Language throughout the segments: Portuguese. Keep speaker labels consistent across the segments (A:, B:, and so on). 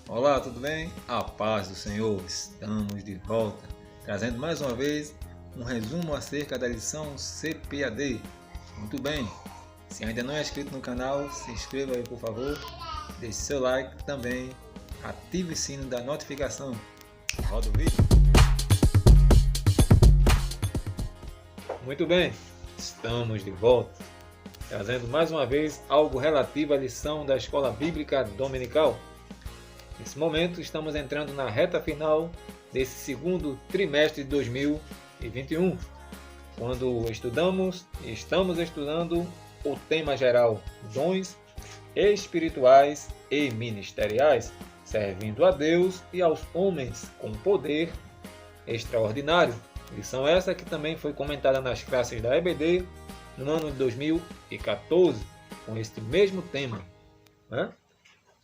A: Olá, tudo bem? A paz do Senhor, estamos de volta, trazendo mais uma vez um resumo acerca da lição CPAD. Muito bem, se ainda não é inscrito no canal, se inscreva aí por favor, deixe seu like também, ative o sino da notificação. Roda o vídeo. Muito bem, estamos de volta, trazendo mais uma vez algo relativo à lição da Escola Bíblica Dominical. Nesse momento, estamos entrando na reta final desse segundo trimestre de 2021, quando estamos estudando o tema geral Dons Espirituais e Ministeriais, servindo a Deus e aos homens com poder extraordinário. Lição essa que também foi comentada nas classes da EBD no ano de 2014, com este mesmo tema, né?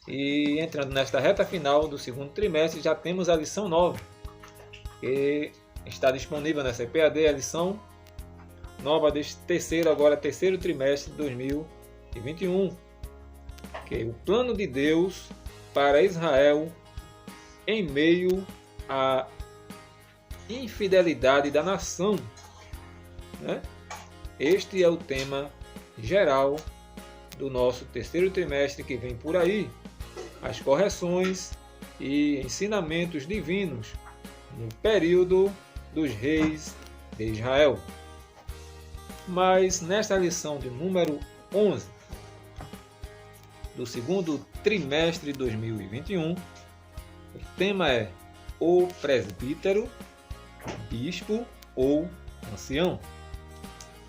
A: E entrando nesta reta final do segundo trimestre, já temos a lição 9, que está disponível na CPAD, a lição nova deste terceiro trimestre de 2021, que é o plano de Deus para Israel em meio à infidelidade da nação, né? Este é o tema geral do nosso terceiro trimestre que vem por aí. As correções e ensinamentos divinos no período dos reis de Israel. Mas nesta lição de número 11 do segundo trimestre de 2021, o tema é o presbítero, bispo ou ancião.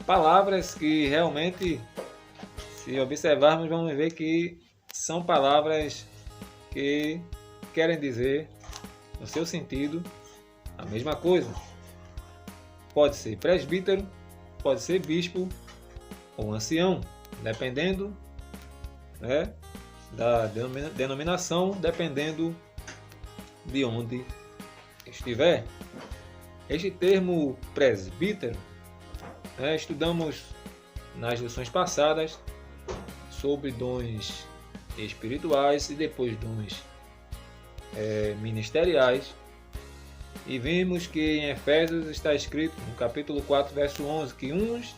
A: Palavras que realmente, se observarmos, vamos ver que são palavras que querem dizer, no seu sentido, a mesma coisa. Pode ser presbítero, pode ser bispo ou ancião, dependendo, né, da denominação, dependendo de onde estiver. Este termo presbítero, estudamos nas lições passadas sobre dons espirituais e depois dons ministeriais, e vimos que em Efésios está escrito no capítulo 4, verso 11, que uns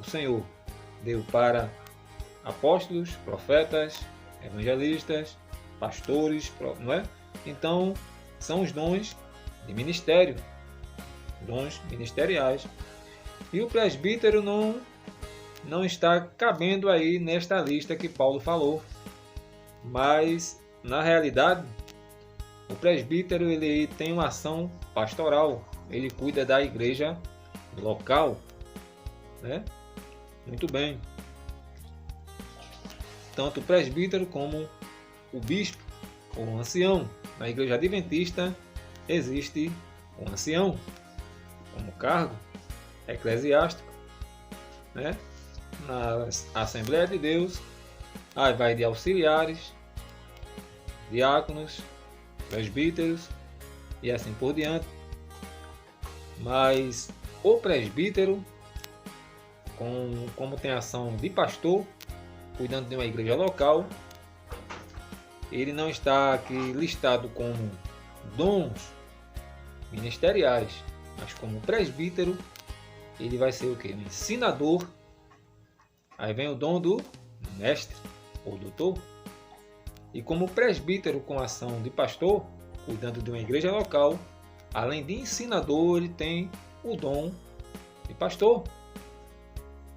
A: o Senhor deu para apóstolos, profetas, evangelistas, pastores, não é? Então são os dons de ministério, dons ministeriais. E o presbítero não está cabendo aí nesta lista que Paulo falou. Mas, na realidade, o presbítero ele tem uma ação pastoral. Ele cuida da igreja local, né? Muito bem. Tanto o presbítero como o bispo ou ancião. Na igreja adventista existe um ancião como cargo eclesiástico, né? Na Assembleia de Deus, aí vai de auxiliares, diáconos, presbíteros e assim por diante. Mas o presbítero, como tem ação de pastor, cuidando de uma igreja local, ele não está aqui listado como dons ministeriais, mas como presbítero, ele vai ser o quê? Um ensinador. Aí vem o dom do mestre ou doutor. E como presbítero com ação de pastor, cuidando de uma igreja local, além de ensinador, ele tem o dom de pastor.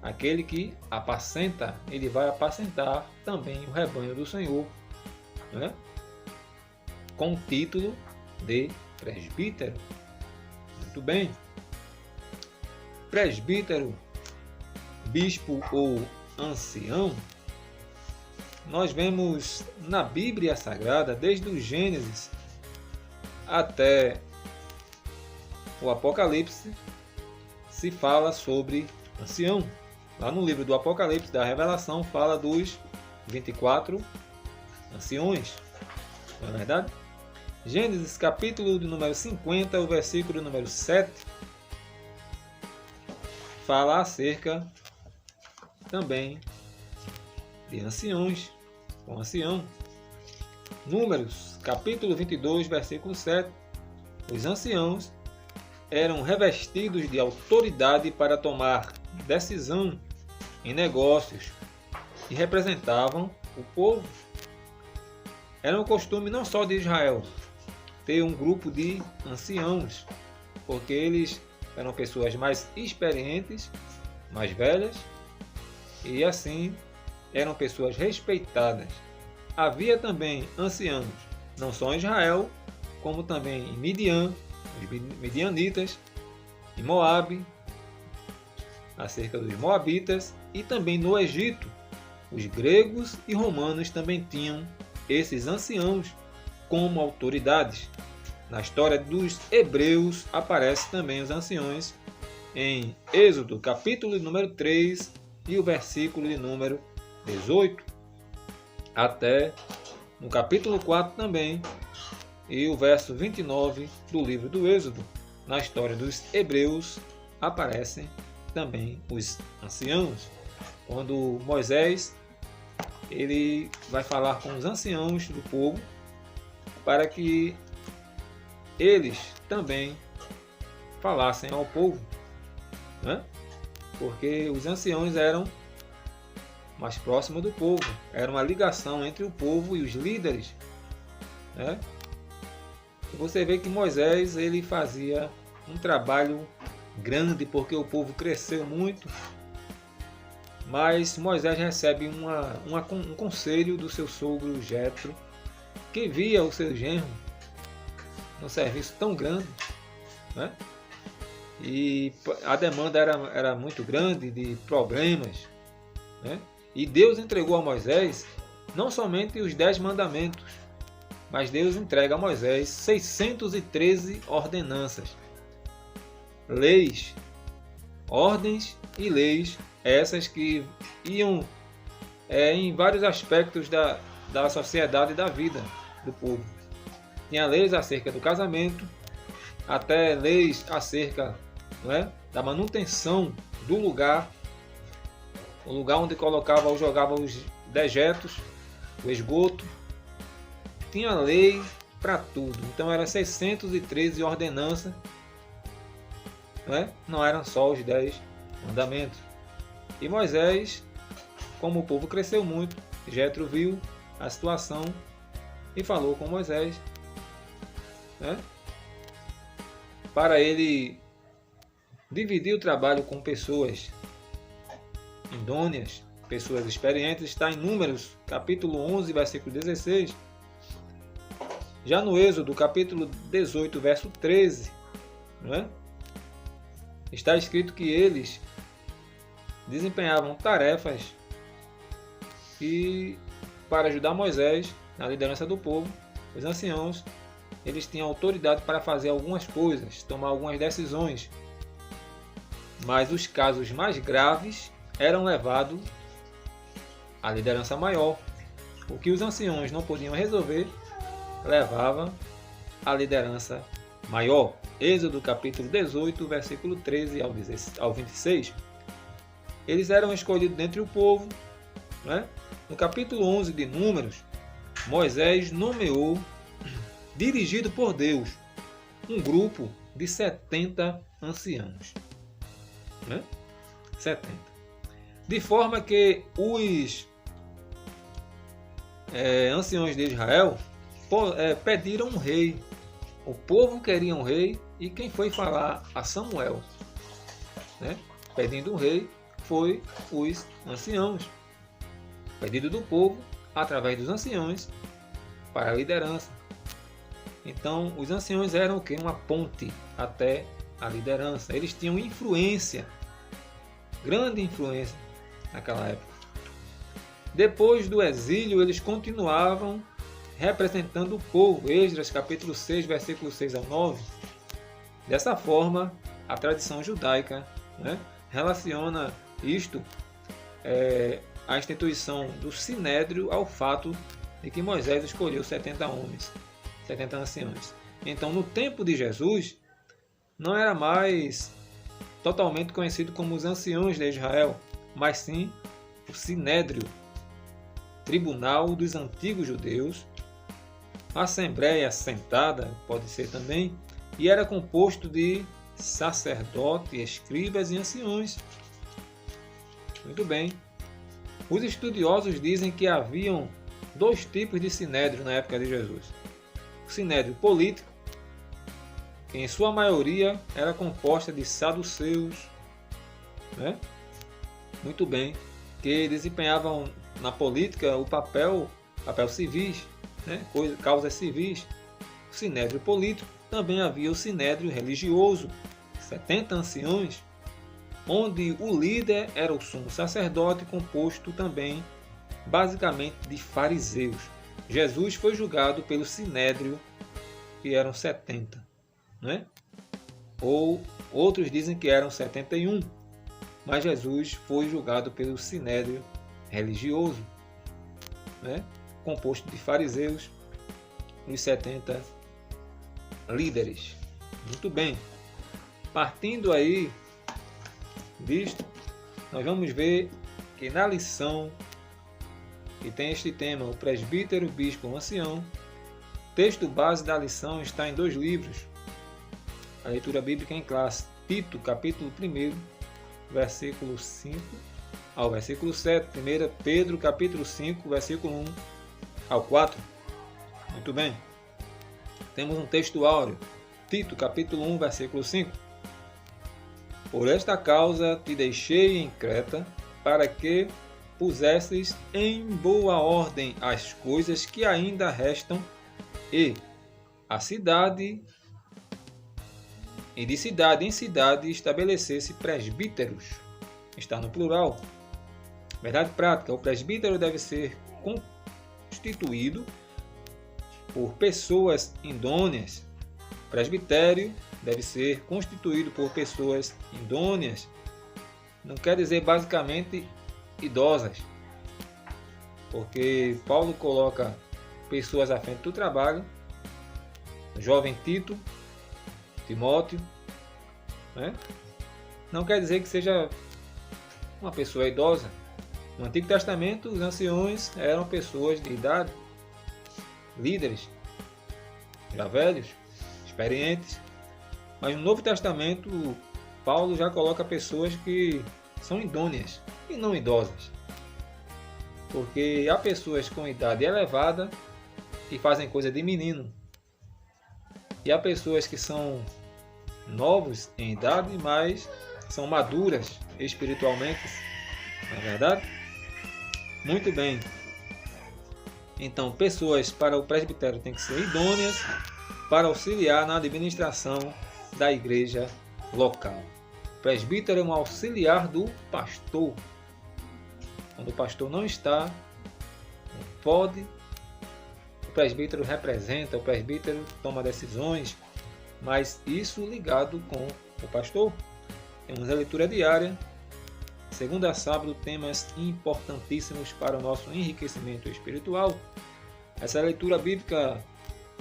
A: Aquele que apacenta, ele vai apacentar também o rebanho do Senhor, né? Com o título de presbítero. Muito bem. Presbítero, bispo ou ancião, nós vemos na Bíblia Sagrada, desde o Gênesis até o Apocalipse, se fala sobre ancião. Lá no livro do Apocalipse, da Revelação, fala dos 24 anciões. Não é verdade? Gênesis capítulo de número 50, o versículo número 7, fala acerca também de anciões, um ancião. Números, capítulo 22, versículo 7, os anciãos eram revestidos de autoridade para tomar decisão em negócios e representavam o povo. Era um costume não só de Israel ter um grupo de anciãos, porque eles eram pessoas mais experientes, mais velhas, e assim eram pessoas respeitadas. Havia também anciãos, não só em Israel, como também em Midian, os midianitas, em Moabe, acerca dos moabitas, e também no Egito. Os gregos e romanos também tinham esses anciãos como autoridades. Na história dos hebreus aparecem também os anciões em Êxodo, capítulo número 3 e o versículo de número 18, até no capítulo 4 também, e o verso 29 do livro do Êxodo. Na história dos hebreus aparecem também os anciãos. Quando Moisés ele vai falar com os anciãos do povo para que eles também falassem ao povo, né? Porque os anciãos eram mais próximos do povo, era uma ligação entre o povo e os líderes, né? E você vê que Moisés ele fazia um trabalho grande porque o povo cresceu muito, mas Moisés recebe um conselho do seu sogro Jetro, que via o seu genro num serviço tão grande, né? E a demanda era muito grande de problemas, né? E Deus entregou a Moisés não somente os 10 mandamentos, mas Deus entrega a Moisés 613 ordenanças, leis, ordens e leis, essas que iam em vários aspectos da sociedade e da vida do povo. Tinha leis acerca do casamento, até leis acerca, não é, da manutenção do lugar, o lugar onde colocava ou jogava os dejetos, o esgoto. Tinha lei para tudo. Então eram 613 ordenanças, não eram só os 10 mandamentos. E Moisés, como o povo cresceu muito, Jetro viu a situação e falou com Moisés, né, para ele dividir o trabalho com pessoas idôneas, pessoas experientes. Está em Números, capítulo 11, versículo 16. Já no Êxodo, capítulo 18, verso 13, né, está escrito que eles desempenhavam tarefas e para ajudar Moisés na liderança do povo, os anciãos eles tinham autoridade para fazer algumas coisas, tomar algumas decisões, mas os casos mais graves eram levados à liderança maior. O que os anciãos não podiam resolver levava à liderança maior. Êxodo capítulo 18, versículo 13 ao 26. Eles eram escolhidos dentre o povo, né? No capítulo 11 de Números, Moisés nomeou, dirigido por Deus, um grupo de 70 anciãos, né? 70. De forma que os anciãos de Israel pediram um rei. O povo queria um rei, e quem foi falar a Samuel, né, pedindo um rei, foi os anciãos. Pedido do povo através dos anciãos para a liderança. Então, os anciãos eram o quê? Uma ponte até a liderança. Eles tinham influência, grande influência naquela época. Depois do exílio, eles continuavam representando o povo. Esdras capítulo 6, versículos 6 ao 9. Dessa forma, a tradição judaica, né, relaciona isto, a instituição do Sinédrio, ao fato de que Moisés escolheu 70 homens, 70 anciãos. Então, no tempo de Jesus, não era mais totalmente conhecido como os anciãos de Israel, mas sim o Sinédrio, tribunal dos antigos judeus, assembleia sentada, pode ser também, e era composto de sacerdotes, escribas e anciões. Muito bem. Os estudiosos dizem que haviam dois tipos de sinédrio na época de Jesus. O sinédrio político, que em sua maioria era composta de saduceus, né? Muito bem, que desempenhavam na política o papel civis, né? Causas civis. O sinédrio político. Também havia o sinédrio religioso, 70 anciões, onde o líder era o sumo sacerdote, composto também basicamente de fariseus. Jesus foi julgado pelo sinédrio, que eram 70, né? Ou outros dizem que eram 71, mas Jesus foi julgado pelo sinédrio religioso, né? Composto de fariseus, os 70 líderes. Muito bem. Partindo aí disto, nós vamos ver que na lição que tem este tema, o presbítero, bispo ou ancião, o texto base da lição está em 2 livros. A leitura bíblica em classe, Tito, capítulo 1, versículo 5 ao versículo 7, 1 Pedro, capítulo 5, versículo 1 ao 4. Muito bem. Temos um texto áureo, Tito, capítulo 1, versículo 5. Por esta causa te deixei em Creta, para que pusesses em boa ordem as coisas que ainda restam, e de cidade em cidade estabelecesse presbíteros. Está no plural. Verdade prática, o presbítero deve ser constituído por pessoas idôneas. O presbitério deve ser constituído por pessoas idôneas. Não quer dizer basicamente idosas, porque Paulo coloca pessoas à frente do trabalho, o jovem Tito, Timóteo, né? Não quer dizer que seja uma pessoa idosa. No Antigo Testamento, os anciões eram pessoas de idade, líderes, já velhos, experientes. Mas no Novo Testamento, Paulo já coloca pessoas que são idôneas e não idosas. Porque há pessoas com idade elevada que fazem coisa de menino. E há pessoas que são novos em idade, mas são maduras espiritualmente. Não é verdade? Muito bem. Então, pessoas para o presbitério têm que ser idôneas para auxiliar na administração da igreja local. O presbítero é um auxiliar do pastor. Quando o pastor não está, não pode, o presbítero representa, o presbítero toma decisões, mas isso ligado com o pastor. Temos a leitura diária, segunda a sábado, temas importantíssimos para o nosso enriquecimento espiritual. Essa leitura bíblica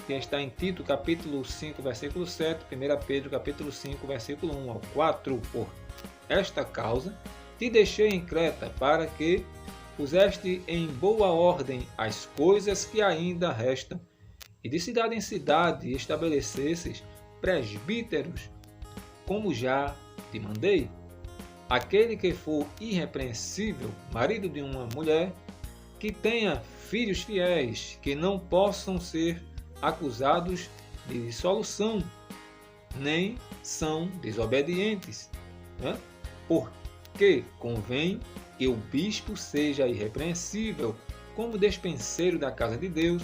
A: que está em Tito, capítulo 5, versículo 7, 1 Pedro, capítulo 5, versículo 1 ao 4. Por esta causa te deixei em Creta, para que puseste em boa ordem as coisas que ainda restam, e de cidade em cidade estabelecesses presbíteros, como já te mandei. Aquele que for irrepreensível, marido de uma mulher, que tenha filhos fiéis, que não possam ser acusados de dissolução, nem são desobedientes, né? Porque convém que o bispo seja irrepreensível, como despenseiro da casa de Deus,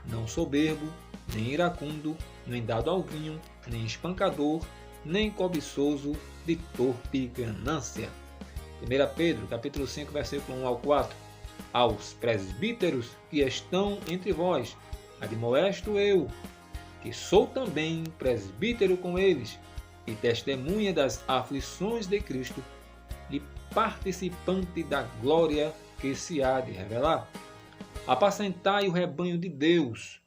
A: não soberbo, nem iracundo, nem dado ao vinho, nem espancador, nem cobiçoso de torpe ganância. 1 Pedro, capítulo 5, versículo 1 ao 4. Aos presbíteros que estão entre vós, admoesto eu, que sou também presbítero com eles, e testemunha das aflições de Cristo, e participante da glória que se há de revelar. Apacentai o rebanho de Deus,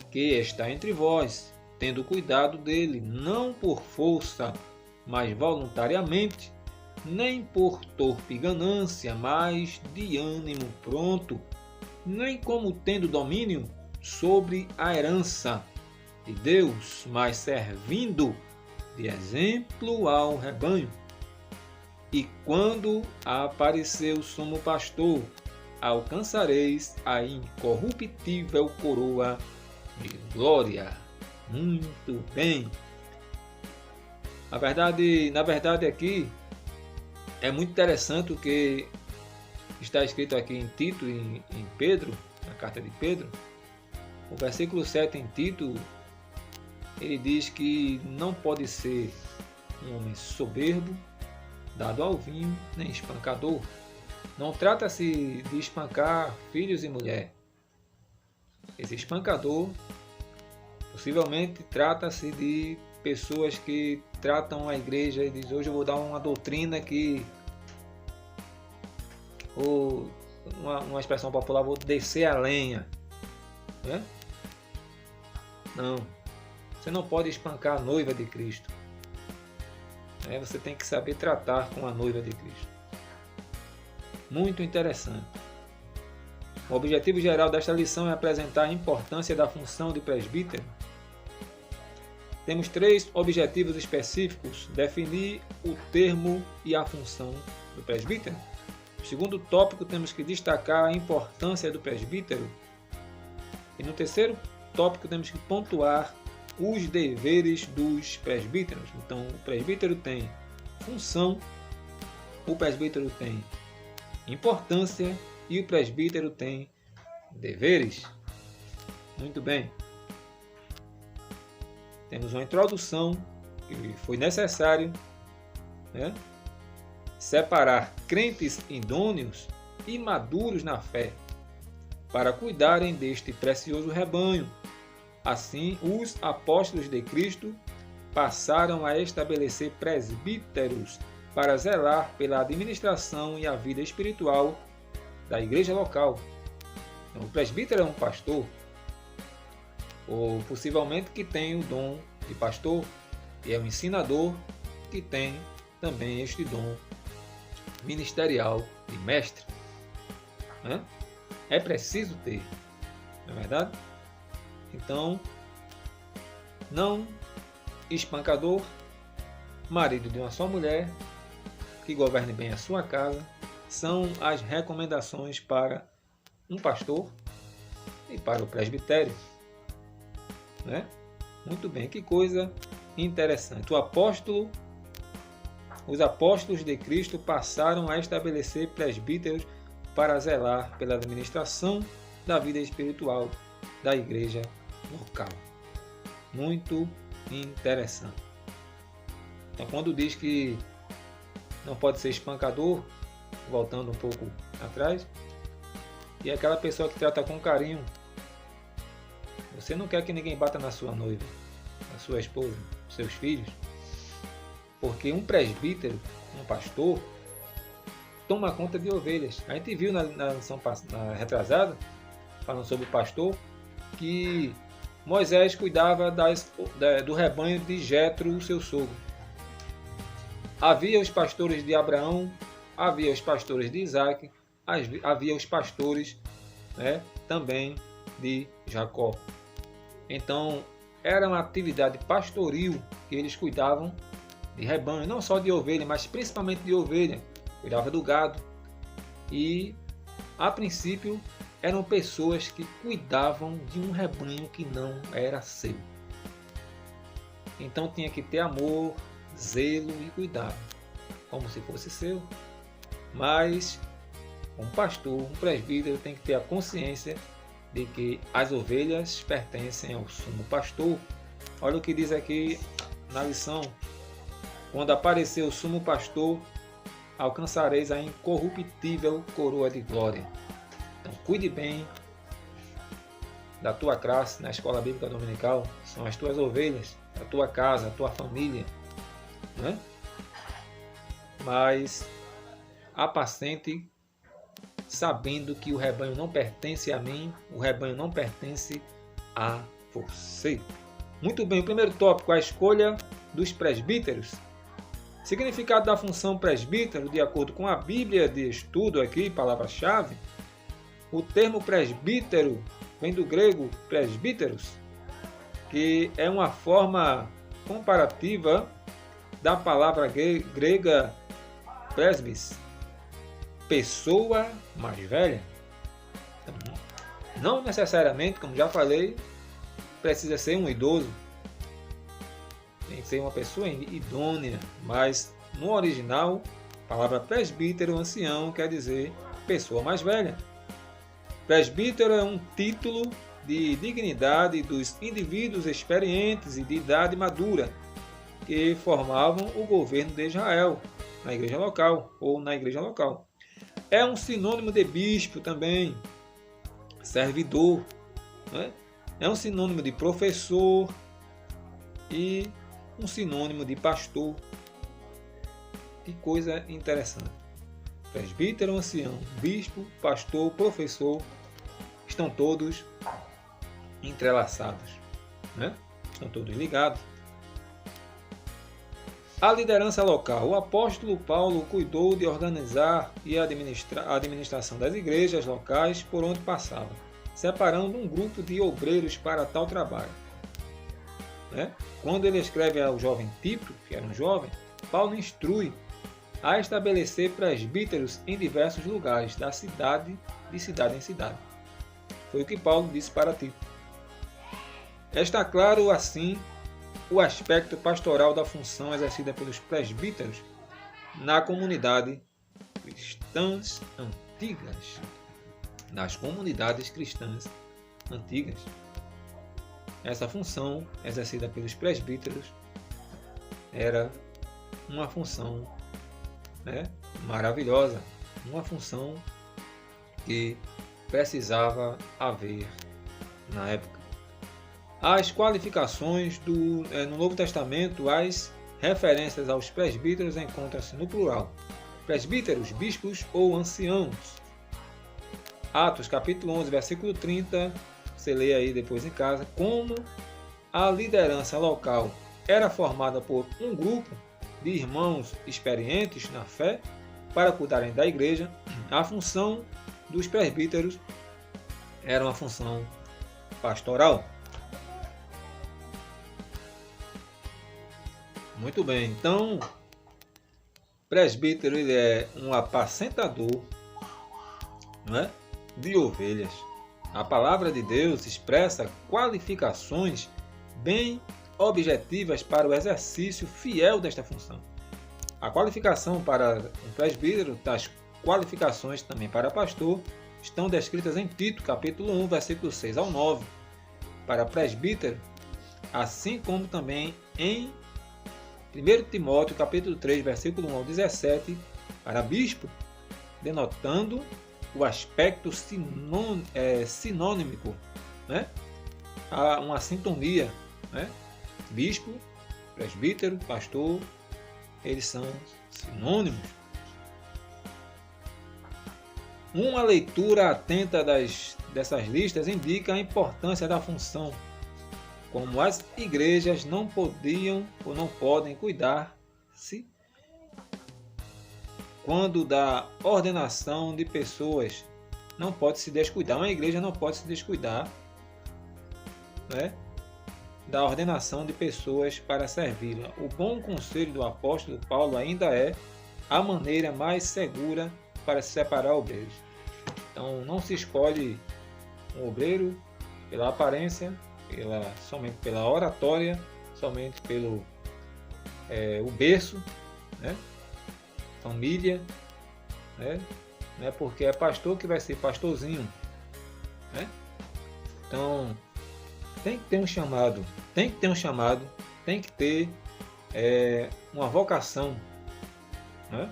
A: que está entre vós, tendo cuidado dele, não por força, mas voluntariamente, nem por torpe ganância, mas de ânimo pronto, nem como tendo domínio, sobre a herança de Deus, mas servindo de exemplo ao rebanho. E quando aparecer o sumo pastor, alcançareis a incorruptível coroa de glória. Muito bem. Na verdade aqui é muito interessante o que está escrito aqui em Tito, em Pedro, na carta de Pedro. O versículo 7 em Tito, ele diz que não pode ser um homem soberbo, dado ao vinho, nem espancador. Não trata-se de espancar filhos e mulher. Esse espancador, possivelmente, trata-se de pessoas que tratam a igreja e dizem: hoje eu vou dar uma doutrina que, ou uma expressão popular, vou descer a lenha. Né? Não. Você não pode espancar a noiva de Cristo. Você tem que saber tratar com a noiva de Cristo. Muito interessante. O objetivo geral desta lição é apresentar a importância da função de presbítero. Temos 3 objetivos específicos: definir o termo e a função do presbítero. No segundo tópico, temos que destacar a importância do presbítero. E no terceiro tópico, temos que pontuar os deveres dos presbíteros. Então, o presbítero tem função, o presbítero tem importância e o presbítero tem deveres. Muito bem. Temos uma introdução que foi necessário, separar crentes idôneos e maduros na fé para cuidarem deste precioso rebanho. Assim, os apóstolos de Cristo passaram a estabelecer presbíteros para zelar pela administração e a vida espiritual da igreja local. Então, o presbítero é um pastor, ou possivelmente que tem o dom de pastor, e é um ensinador que tem também este dom ministerial de mestre. É preciso ter, não é verdade? Então, não espancador, marido de uma só mulher, que governe bem a sua casa, são as recomendações para um pastor e para o presbitério. Muito bem, que coisa interessante. Os apóstolos de Cristo passaram a estabelecer presbíteros para zelar pela administração da vida espiritual da igreja local. Muito interessante. Então, quando diz que não pode ser espancador, voltando um pouco atrás, e aquela pessoa que trata com carinho. Você não quer que ninguém bata na sua noiva, na sua esposa, nos seus filhos, porque um presbítero, um pastor, toma conta de ovelhas. A gente viu na lição retrasada, falando sobre o pastor, que Moisés cuidava do rebanho de Jetro, o seu sogro. Havia os pastores de Abraão, havia os pastores de Isaac, havia os pastores também de Jacó. Então, era uma atividade pastoril que eles cuidavam de rebanho, não só de ovelha, mas principalmente de ovelha. Cuidava do gado. E, a princípio, eram pessoas que cuidavam de um rebanho que não era seu. Então tinha que ter amor, zelo e cuidado, como se fosse seu. Mas um pastor, um presbítero tem que ter a consciência de que as ovelhas pertencem ao sumo pastor. Olha o que diz aqui na lição: quando aparecer o sumo pastor, alcançareis a incorruptível coroa de glória. Então, cuide bem da tua classe na escola bíblica dominical. São as tuas ovelhas, a tua casa, a tua família. Mas apacente sabendo que o rebanho não pertence a mim, o rebanho não pertence a você. Muito bem, o primeiro tópico, a escolha dos presbíteros. Significado da função presbítero, de acordo com a Bíblia de estudo aqui, palavra-chave. O termo presbítero vem do grego presbíteros, que é uma forma comparativa da palavra grega presbis, pessoa mais velha. Então, não necessariamente, como já falei, precisa ser um idoso, tem que ser uma pessoa idônea, mas no original, a palavra presbítero, ancião, quer dizer pessoa mais velha. Presbítero é um título de dignidade dos indivíduos experientes e de idade madura que formavam o governo de Israel na igreja local ou na igreja local. É um sinônimo de bispo também, servidor, né? É um sinônimo de professor e um sinônimo de pastor. Que coisa interessante. Presbítero, ancião, bispo, pastor, professor, estão todos entrelaçados, né? Estão todos ligados. A liderança local. O apóstolo Paulo cuidou de organizar e administrar a administração das igrejas locais por onde passava, separando um grupo de obreiros para tal trabalho, né? Quando ele escreve ao jovem Tito, que era um jovem, Paulo instrui a estabelecer presbíteros em diversos lugares da cidade, de cidade em cidade. Foi o que Paulo disse para Tito. Está claro, assim, o aspecto pastoral da função exercida pelos presbíteros na comunidade cristãs antigas. Nas comunidades cristãs antigas. Essa função exercida pelos presbíteros era uma função, né, maravilhosa, uma função que precisava haver na época. As qualificações no Novo Testamento, as referências aos presbíteros encontram-se no plural. Presbíteros, bispos ou anciãos. Atos capítulo 11, versículo 30, você lê aí depois em casa, como a liderança local era formada por um grupo de irmãos experientes na fé para cuidarem da igreja, a função dos presbíteros era uma função pastoral. Muito bem, então, presbítero ele é um apacentador, não é, de ovelhas. A palavra de Deus expressa qualificações bem objetivas para o exercício fiel desta função. A qualificação para um presbítero, tais qualificações também para pastor, estão descritas em Tito, capítulo 1, versículo 6 ao 9, para presbítero, assim como também em 1 Timóteo, capítulo 3, versículo 1 ao 17, para bispo, denotando o aspecto sinônimico, né? Há uma sintonia, né? Bispo, presbítero, pastor, eles são sinônimos. Uma leitura atenta dessas listas indica a importância da função, como as igrejas não podiam ou não podem cuidar-se quando da ordenação de pessoas. Não pode se descuidar, uma igreja não pode se descuidar, né, da ordenação de pessoas para servi-la. O bom conselho do apóstolo Paulo ainda é a maneira mais segura para se separar obreiros. Então não se escolhe um obreiro pela aparência, somente pela oratória, somente pelo o berço, né? Família, né? Não é porque é pastor que vai ser pastorzinho, né? Então tem que ter um chamado, tem que ter uma vocação, né?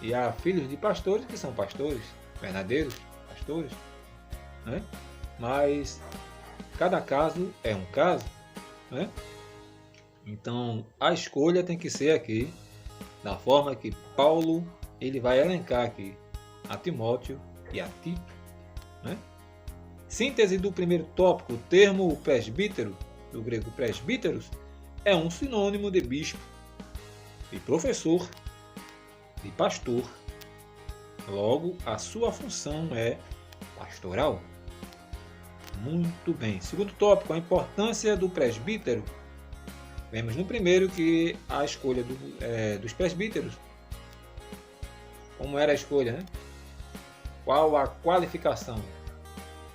A: E há filhos de pastores que são pastores, verdadeiros pastores, né? Mas cada caso é um caso, né? Então a escolha tem que ser aqui da forma que Paulo ele vai elencar aqui a Timóteo e a Tito, né? Síntese do primeiro tópico: o termo presbítero, do grego presbíteros, é um sinônimo de bispo, de professor, de pastor. Logo, a sua função é pastoral. Muito bem. Segundo tópico, a importância do presbítero. Vemos no primeiro que a escolha dos presbíteros. Como era a escolha, né? Qual a qualificação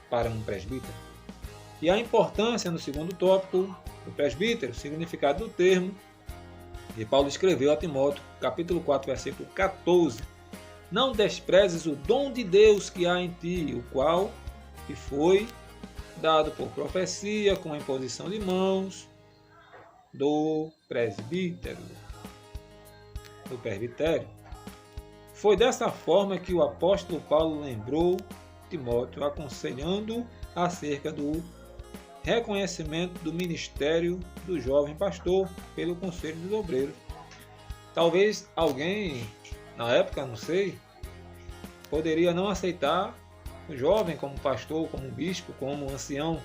A: para um presbítero? E a importância no segundo tópico do presbítero, significado do termo. E Paulo escreveu a Timóteo, capítulo 4, versículo 14. Não desprezes o dom de Deus que há em ti, o qual te foi dado por profecia, com a imposição de mãos do presbítero, do presbitério. Foi dessa forma que o apóstolo Paulo lembrou Timóteo, aconselhando acerca do reconhecimento do ministério do jovem pastor pelo Conselho dos Obreiros. Talvez alguém, na época, não sei, poderia não aceitar o jovem como pastor, como bispo, como ancião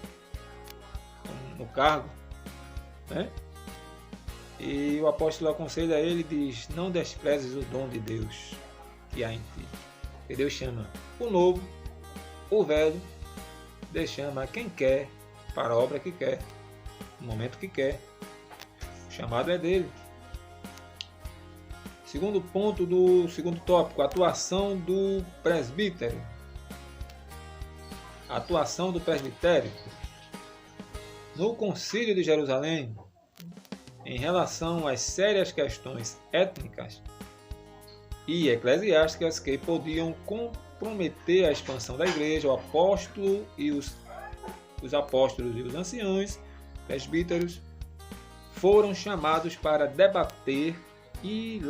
A: no cargo, né? E o apóstolo aconselha ele e diz: não desprezes o dom de Deus que há em ti. Que Deus chama o novo, o velho, Deus chama quem quer para a obra que quer, no momento que quer. O chamado é dele. Segundo ponto do segundo tópico, atuação do presbítero. A atuação do presbitério. No Concílio de Jerusalém, em relação às sérias questões étnicas e eclesiásticas que podiam comprometer a expansão da igreja, o apóstolo e os apóstolos e os anciãos, presbíteros, foram chamados para debater e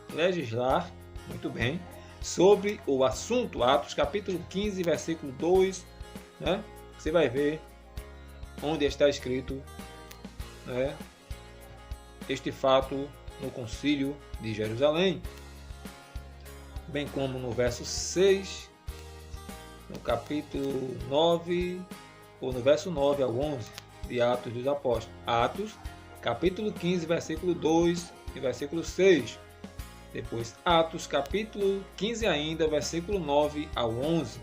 A: legislar, muito bem, sobre o assunto. Atos capítulo 15, versículo 2, né? Você vai ver onde está escrito, né, este fato no Concílio de Jerusalém, bem como no verso 6, no capítulo 9, ou no verso 9 ao 11 de Atos dos Apóstolos. Atos, capítulo 15, versículo 2 e versículo 6. Depois, Atos, capítulo 15 ainda, versículo 9 ao 11.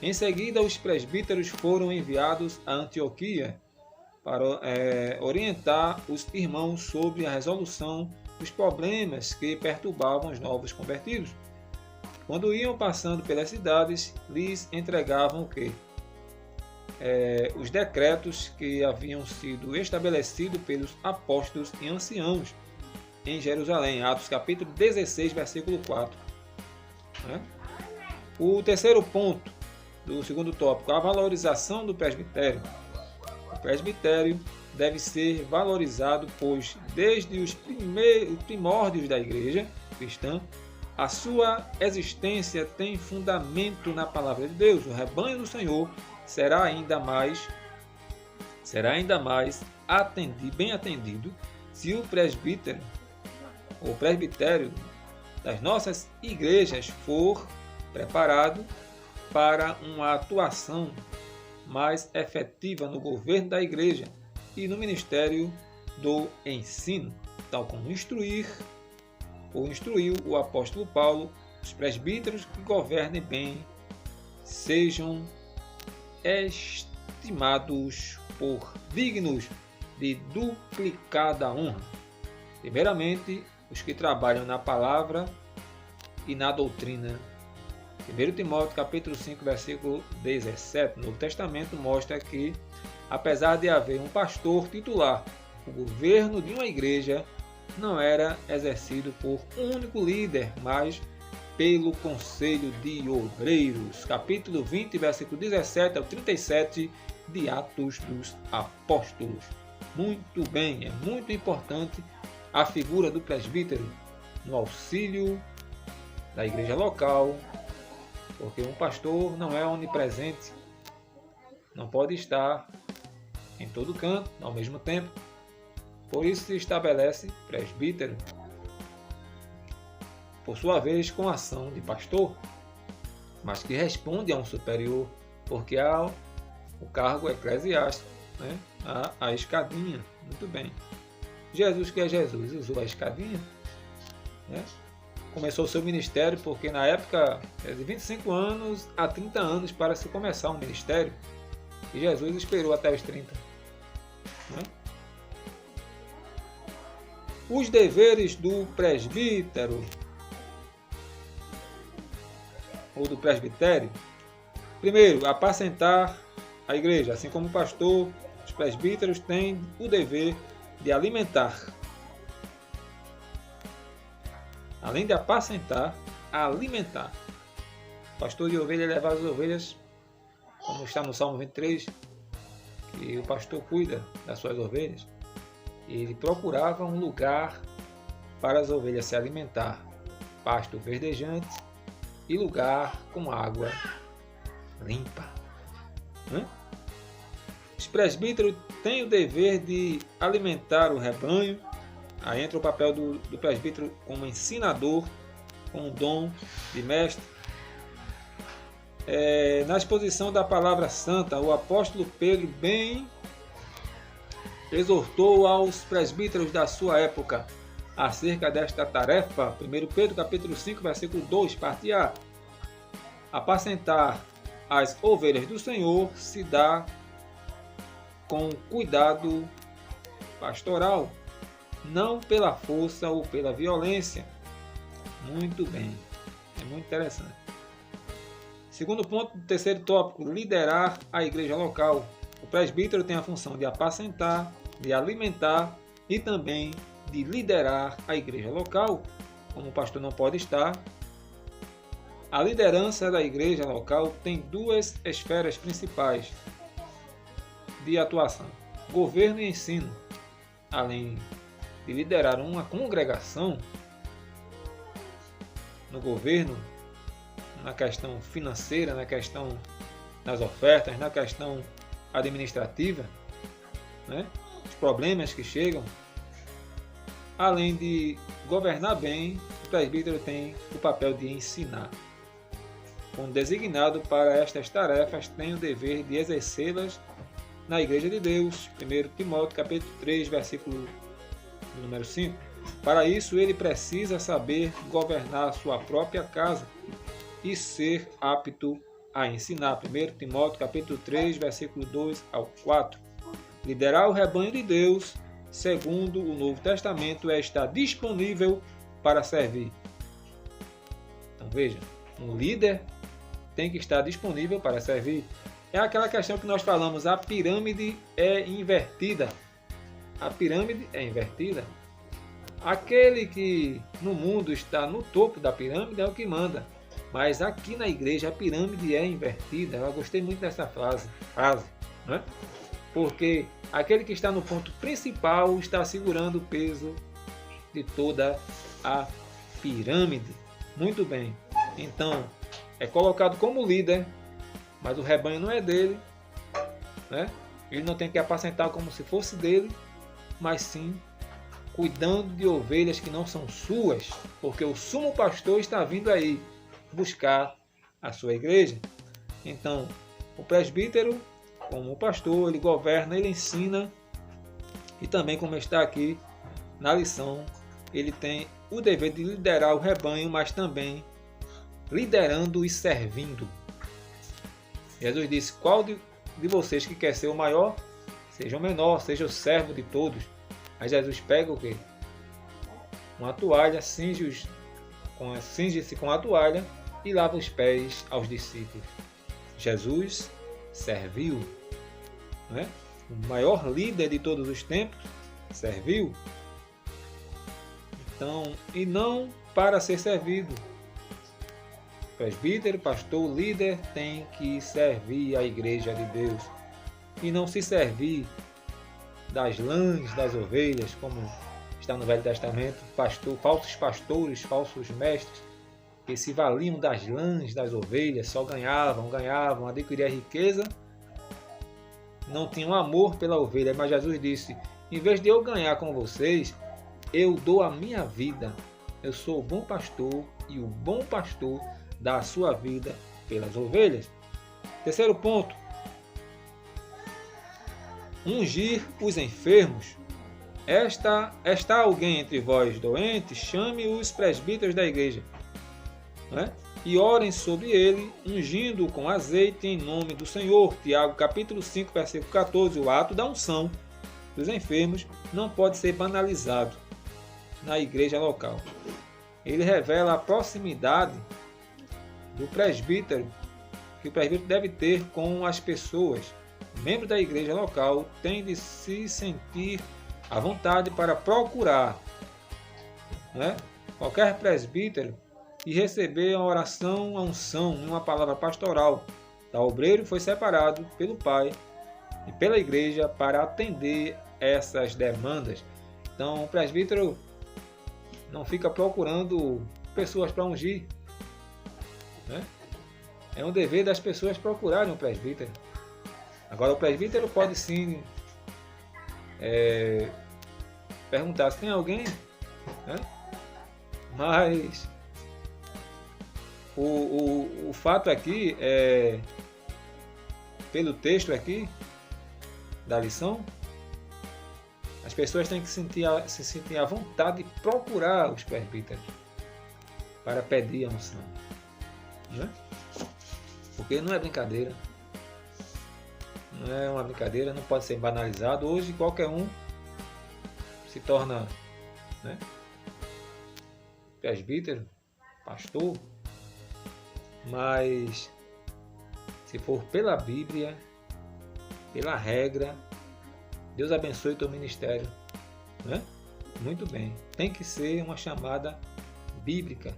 A: Em seguida, os presbíteros foram enviados a Antioquia para orientar os irmãos sobre a resolução dos problemas que perturbavam os novos convertidos. Quando iam passando pelas cidades, lhes entregavam o quê? Os decretos que haviam sido estabelecidos pelos apóstolos e anciãos em Jerusalém. Atos capítulo 16, versículo 4. Né? O terceiro ponto do segundo tópico, a valorização do presbitério. O presbitério deve ser valorizado, pois desde os primórdios da igreja cristã, a sua existência tem fundamento na palavra de Deus. O rebanho do Senhor será ainda mais bem atendido se o presbitério das nossas igrejas for preparado para uma atuação mais efetiva no governo da igreja e no ministério do ensino, tal como instruiu o apóstolo Paulo. Os presbíteros que governem bem sejam estimados por dignos de duplicada honra. Primeiramente, os que trabalham na palavra e na doutrina. 1 Timóteo capítulo 5, versículo 17. O Novo Testamento mostra que, apesar de haver um pastor titular, o governo de uma igreja não era exercido por um único líder, mas pelo Conselho de Obreiros. Capítulo 20, versículo 17 ao 37 de Atos dos Apóstolos. Muito bem, é muito importante a figura do presbítero no auxílio da igreja local, porque um pastor não é onipresente, não pode estar em todo canto ao mesmo tempo. Por isso se estabelece presbítero, por sua vez com ação de pastor, mas que responde a um superior, porque há o cargo eclesiástico, né? a escadinha. Muito bem. Jesus, que é Jesus, usou a escadinha, né? Começou seu ministério porque na época era de 25 anos a 30 anos para se começar um ministério. E Jesus esperou até os 30. Né? Os deveres do presbítero ou do presbitério. Primeiro, apacentar a igreja. Assim como o pastor, os presbíteros têm o dever de alimentar. Além de apacentar, alimentar. O pastor de ovelha leva as ovelhas, como está no Salmo 23, que o pastor cuida das suas ovelhas. Ele procurava um lugar para as ovelhas se alimentar, pasto verdejante e lugar com água limpa. Os presbíteros têm o dever de alimentar o rebanho. Aí entra o papel do presbítero como ensinador, com o dom de mestre. Na exposição da palavra santa, o apóstolo Pedro bem exortou aos presbíteros da sua época acerca desta tarefa. 1 Pedro capítulo 5, versículo 2, parte A. Apacentar as ovelhas do Senhor se dá com cuidado pastoral, não pela força ou pela violência. Muito bem, é muito interessante. Segundo ponto, terceiro tópico, liderar a igreja local. O presbítero tem a função de apacentar, de alimentar e também de liderar a igreja local. Como o pastor não pode estar, a liderança da igreja local tem duas esferas principais de atuação: governo e ensino. Além de liderar uma congregação no governo, na questão financeira, na questão das ofertas, na questão administrativa, né? Os problemas que chegam, além de governar bem, o presbítero tem o papel de ensinar. Como designado para estas tarefas, tem o dever de exercê-las na Igreja de Deus. 1 Timóteo capítulo 3, versículo número 5. Para isso, ele precisa saber governar a sua própria casa e ser apto a ensinar. 1 Timóteo capítulo 3, versículo 2 ao 4. Liderar o rebanho de Deus, segundo o Novo Testamento, é estar disponível para servir. Então veja, um líder tem que estar disponível para servir. É aquela questão que nós falamos, a pirâmide é invertida. A pirâmide é invertida. Aquele que no mundo está no topo da pirâmide é o que manda. Mas aqui na igreja a pirâmide é invertida. Eu gostei muito dessa frase, né? Porque aquele que está no ponto principal está segurando o peso de toda a pirâmide. Muito bem. Então, é colocado como líder, mas o rebanho não é dele, né? Ele não tem que apacentar como se fosse dele, mas sim cuidando de ovelhas que não são suas, porque o sumo pastor está vindo aí buscar a sua igreja. Então, o presbítero, como o pastor, ele governa, ele ensina, e também, como está aqui na lição, ele tem o dever de liderar o rebanho, mas também liderando e servindo. Jesus disse: qual de vocês que quer ser o maior, seja o menor, seja o servo de todos. Aí Jesus pega o quê? Uma toalha, cinge-se com a toalha e lava os pés aos discípulos. Jesus serviu, né? O maior líder de todos os tempos serviu. Então, e não para ser servido. Presbítero, pastor, líder tem que servir a igreja de Deus e não se servir das lãs das ovelhas, como está no Velho Testamento, falsos pastores, falsos mestres, que se valiam das lãs das ovelhas, só ganhavam, adquiriam riqueza, não tinham amor pela ovelha. Mas Jesus disse: em vez de eu ganhar com vocês, eu dou a minha vida. Eu sou o bom pastor e o bom pastor dá a sua vida pelas ovelhas. Terceiro ponto: ungir os enfermos. Está alguém entre vós doente? Chame os presbíteros da igreja. Não é? e orem sobre ele, ungindo-o com azeite em nome do Senhor. Tiago capítulo 5, versículo 14. O ato da unção dos enfermos não pode ser banalizado na igreja local. Ele revela a proximidade do presbítero, que o presbítero deve ter com as pessoas. O membro da igreja local tem de se sentir à vontade para procurar, né, qualquer presbítero e receber a oração, a unção, uma palavra pastoral. O obreiro foi separado pelo Pai e pela igreja para atender essas demandas. Então o presbítero não fica procurando pessoas para ungir, né? É um dever das pessoas procurarem um presbítero. Agora o presbítero pode sim perguntar se tem alguém, né? Mas o fato aqui é, pelo texto aqui da lição, as pessoas têm que se sentir à vontade de procurar os presbíteros para pedir a unção, né? Porque não é brincadeira, não é uma brincadeira, não pode ser banalizado. Hoje qualquer um se torna, né, presbítero, pastor, mas se for pela Bíblia, pela regra, Deus abençoe teu ministério, né? Muito bem. Tem que ser uma chamada bíblica,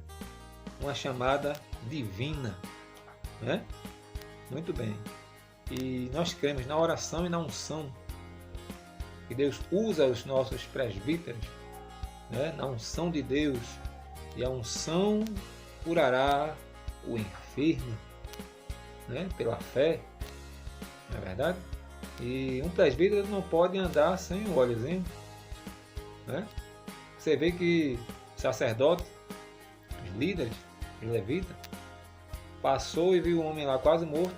A: uma chamada divina, né? Muito bem. E nós cremos na oração e na unção que Deus usa os nossos presbíteros, né? Na unção de Deus. E a unção curará o enfermo, né? Pela fé, não é verdade? E um presbítero não pode andar sem o óleozinho, né? Você vê que sacerdote, os líderes, os levitas, passou e viu o homem lá quase morto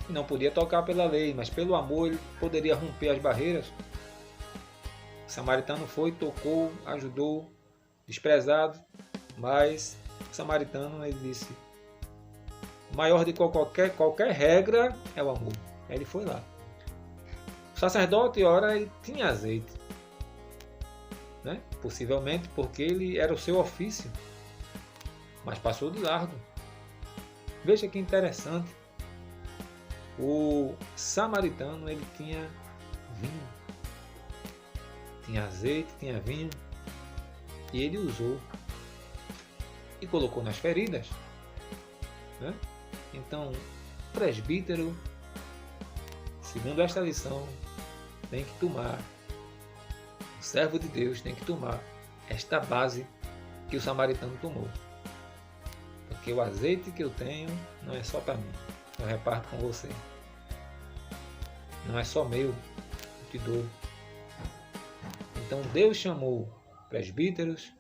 A: e não podia tocar pela lei, mas pelo amor ele poderia romper as barreiras. O samaritano foi, tocou, ajudou, desprezado, mas o samaritano, ele disse: maior de qualquer regra é o amor. Aí ele foi lá. O sacerdote, ora, ele tinha azeite, né? Possivelmente porque ele era o seu ofício, mas passou de largo. Veja que interessante. O samaritano, ele tinha vinho, tinha azeite, tinha vinho, e ele usou e colocou nas feridas, né? Então, o presbítero, segundo esta lição, tem que tomar, o servo de Deus tem que tomar esta base que o samaritano tomou. Porque o azeite que eu tenho não é só para mim, eu reparto com você. Não é só meu, eu te dou. Então Deus chamou presbíteros,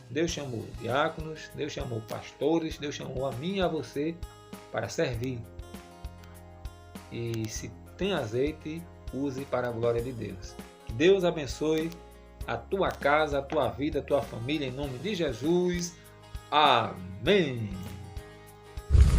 A: Deus chamou diáconos, Deus chamou pastores, Deus chamou a mim e a você para servir. E se tem azeite, use para a glória de Deus. Que Deus abençoe a tua casa, a tua vida, a tua família, em nome de Jesus. Amém.